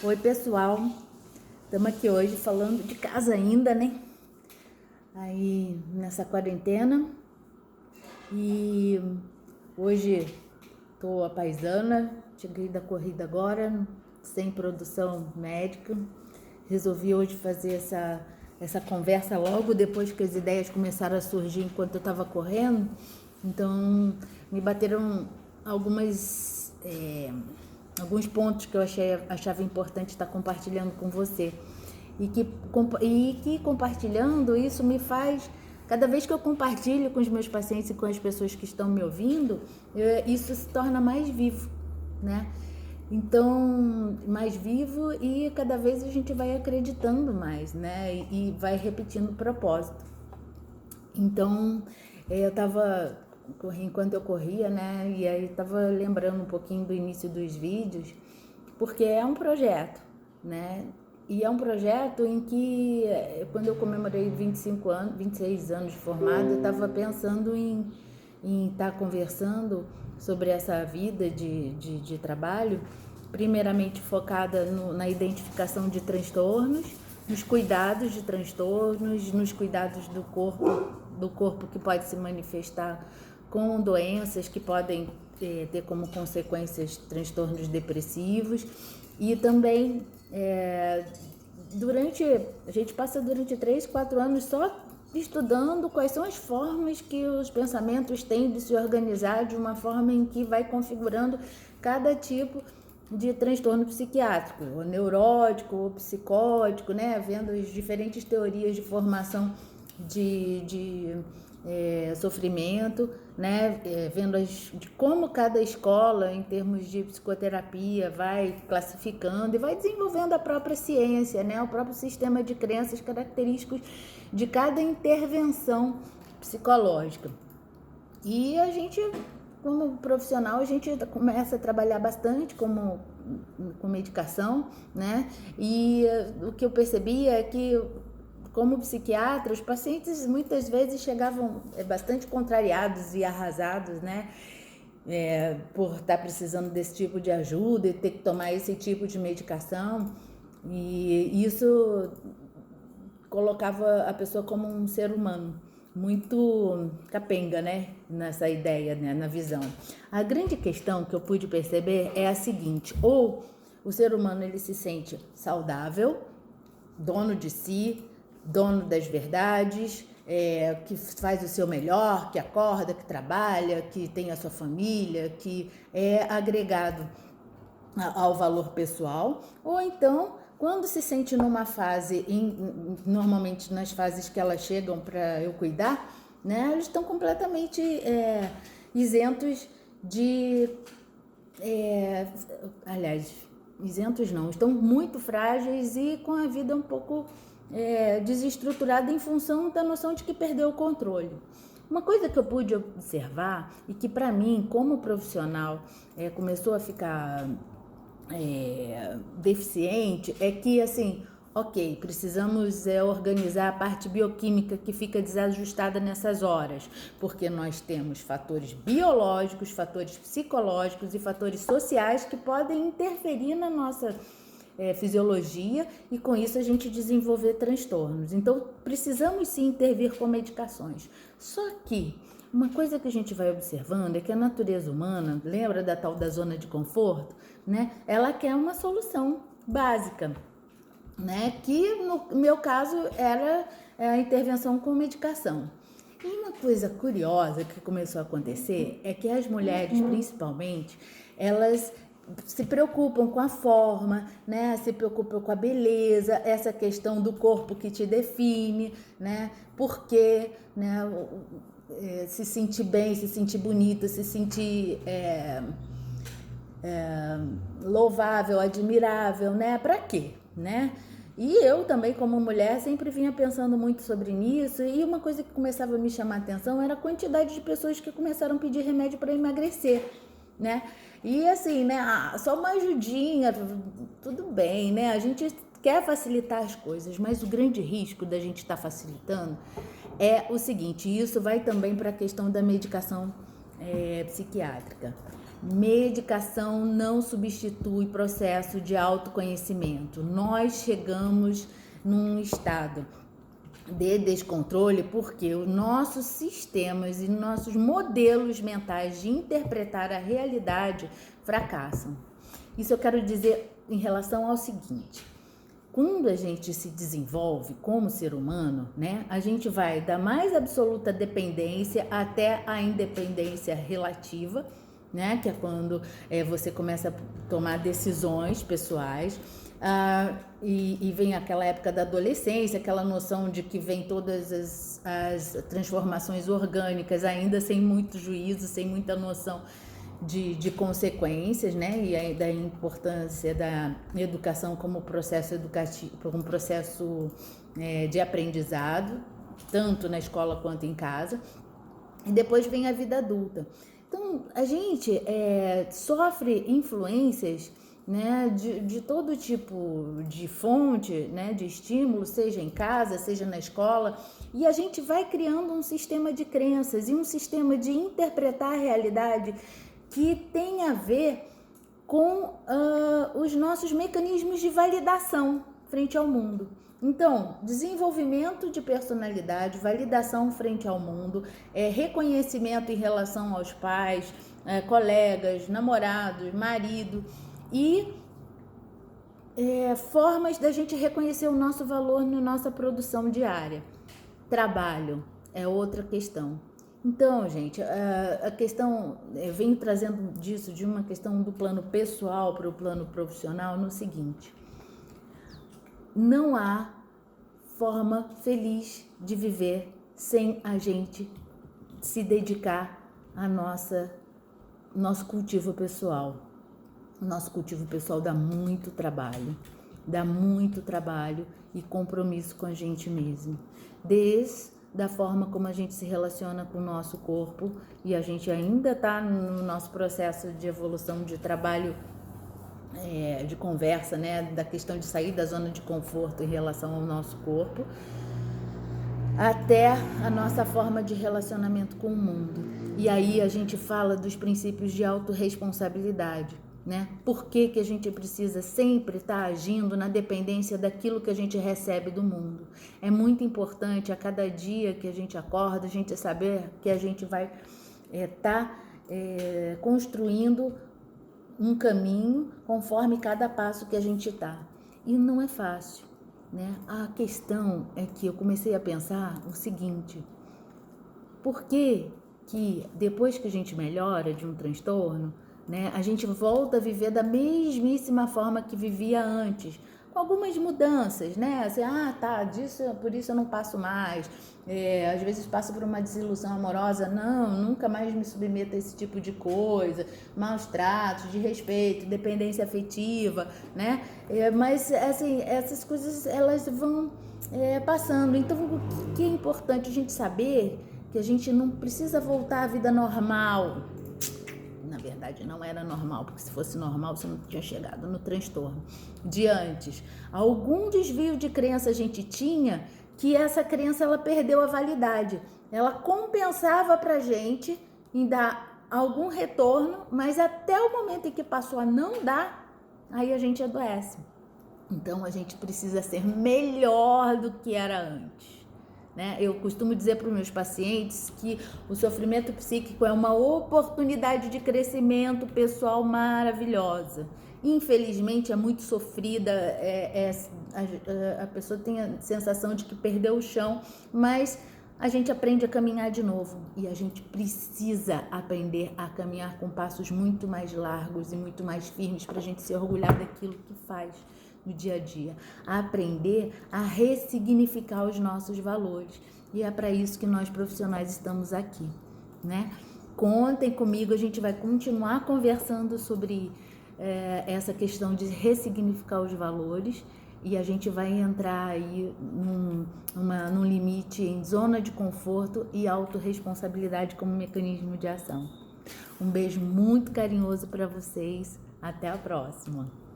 Oi pessoal, estamos aqui hoje falando de casa ainda, né? Aí nessa quarentena. E hoje tô a paisana, cheguei da corrida agora, sem produção médica. Resolvi hoje fazer essa conversa logo depois que as ideias começaram a surgir enquanto eu estava correndo. Então me bateram alguns pontos que eu achava importante estar compartilhando com você. E que compartilhando isso me faz, cada vez que eu compartilho com os meus pacientes e com as pessoas que estão me ouvindo, isso se torna mais vivo, né? Então, mais vivo, e cada vez a gente vai acreditando mais, né? E vai repetindo o propósito. Então, eu tava, enquanto eu corria, né? E aí tava lembrando um pouquinho do início dos vídeos, porque é um projeto, né? E é um projeto em que, quando eu comemorei 25 anos, 26 anos de formada, eu estava pensando em estar conversando sobre essa vida de trabalho, primeiramente focada na identificação de transtornos, nos cuidados de transtornos, nos cuidados do corpo que pode se manifestar com doenças que podem ter como consequências transtornos depressivos. E também a gente passa durante 3, 4 anos só estudando quais são as formas que os pensamentos têm de se organizar de uma forma em que vai configurando cada tipo de transtorno psiquiátrico, ou neurótico, ou psicótico, né? Vendo as diferentes teorias de formação de sofrimento, né? Vendo de como cada escola, em termos de psicoterapia, vai classificando e vai desenvolvendo a própria ciência, né? O próprio sistema de crenças característicos de cada intervenção psicológica. E a gente, como profissional, a gente começa a trabalhar bastante com medicação, né? E o que eu percebi é que, como psiquiatra, os pacientes muitas vezes chegavam bastante contrariados e arrasados, né? Por estar precisando desse tipo de ajuda e ter que tomar esse tipo de medicação. E isso colocava a pessoa como um ser humano muito capenga, né? Nessa ideia, né? Na visão. A grande questão que eu pude perceber é a seguinte: ou o ser humano ele se sente saudável, dono de si, dono das verdades, que faz o seu melhor, que acorda, que trabalha, que tem a sua família, que é agregado ao valor pessoal, ou então, quando se sente numa fase, normalmente nas fases que elas chegam para eu cuidar, né, eles estão completamente isentos de... aliás, isentos não, estão muito frágeis e com a vida um pouco desestruturada em função da noção de que perdeu o controle. Uma coisa que eu pude observar e que para mim, como profissional, começou a ficar deficiente, é que assim, ok, precisamos organizar a parte bioquímica que fica desajustada nessas horas, porque nós temos fatores biológicos, fatores psicológicos e fatores sociais que podem interferir na nossa fisiologia e com isso a gente desenvolver transtornos. Então precisamos sim intervir com medicações. Só que uma coisa que a gente vai observando é que a natureza humana, lembra da tal da zona de conforto, né? Ela quer uma solução básica, né? Que no meu caso era a intervenção com medicação. E uma coisa curiosa que começou a acontecer é que as mulheres, principalmente, elas se preocupam com a forma, né? Se preocupam com a beleza, essa questão do corpo que te define, né? Porque, né? Se sentir bem, se sentir bonita, se sentir louvável, admirável, né? Pra quê, né? E eu também, como mulher, sempre vinha pensando muito sobre isso, e uma coisa que começava a me chamar a atenção era a quantidade de pessoas que começaram a pedir remédio para emagrecer, né? E assim, né? Só uma ajudinha, tudo bem, né? A gente quer facilitar as coisas, mas o grande risco da gente estar facilitando é o seguinte: isso vai também para a questão da medicação psiquiátrica. Medicação não substitui processo de autoconhecimento. Nós chegamos num estado de descontrole porque os nossos sistemas e nossos modelos mentais de interpretar a realidade fracassam. Isso eu quero dizer em relação ao seguinte: quando a gente se desenvolve como ser humano, né, a gente vai da mais absoluta dependência até a independência relativa, né, que é quando você começa a tomar decisões pessoais. E vem aquela época da adolescência, aquela noção de que vem todas as transformações orgânicas, ainda sem muito juízo, sem muita noção de consequências, né? E aí da importância da educação como processo educativo, como processo de aprendizado, tanto na escola quanto em casa. E depois vem a vida adulta. Então, a gente sofre influências, né, de todo tipo de fonte, né, de estímulo, seja em casa, seja na escola, e a gente vai criando um sistema de crenças e um sistema de interpretar a realidade que tem a ver com os nossos mecanismos de validação frente ao mundo. Então, desenvolvimento de personalidade, validação frente ao mundo, reconhecimento em relação aos pais, colegas, namorados, marido, e formas da gente reconhecer o nosso valor na nossa produção diária. Trabalho é outra questão. Então, gente, a questão, eu venho trazendo disso, de uma questão do plano pessoal para o plano profissional, no seguinte: não há forma feliz de viver sem a gente se dedicar a nosso cultivo pessoal. O nosso cultivo pessoal dá muito trabalho e compromisso com a gente mesmo. Desde da forma como a gente se relaciona com o nosso corpo, e a gente ainda está no nosso processo de evolução, de trabalho, de conversa, né, da questão de sair da zona de conforto em relação ao nosso corpo, até a nossa forma de relacionamento com o mundo. E aí a gente fala dos princípios de autorresponsabilidade, né? Por que a gente precisa sempre estar agindo na dependência daquilo que a gente recebe do mundo? É muito importante a cada dia que a gente acorda, a gente saber que a gente vai estar construindo um caminho conforme cada passo que a gente está. E não é fácil, né? A questão é que eu comecei a pensar o seguinte: por que depois que a gente melhora de um transtorno, né, a gente volta a viver da mesmíssima forma que vivia antes, com algumas mudanças, né? Assim, por isso eu não passo mais. Às vezes passo por uma desilusão amorosa, nunca mais me submeto a esse tipo de coisa, maus tratos, desrespeito, dependência afetiva, né? Mas, assim, essas coisas, elas vão passando. Então, o que é importante a gente saber? Que a gente não precisa voltar à vida normal. Na verdade, não era normal, porque se fosse normal, você não tinha chegado no transtorno de antes. Algum desvio de crença a gente tinha, que essa crença ela perdeu a validade. Ela compensava pra gente em dar algum retorno, mas até o momento em que passou a não dar, aí a gente adoece. Então, a gente precisa ser melhor do que era antes. Eu costumo dizer para os meus pacientes que o sofrimento psíquico é uma oportunidade de crescimento pessoal maravilhosa. Infelizmente é muito sofrida, a pessoa tem a sensação de que perdeu o chão, mas a gente aprende a caminhar de novo e a gente precisa aprender a caminhar com passos muito mais largos e muito mais firmes para a gente se orgulhar daquilo que faz no dia a dia, a aprender a ressignificar os nossos valores. E é para isso que nós profissionais estamos aqui, né? Contem comigo, a gente vai continuar conversando sobre essa questão de ressignificar os valores e a gente vai entrar aí num limite em zona de conforto e autorresponsabilidade como mecanismo de ação. Um beijo muito carinhoso para vocês, até a próxima!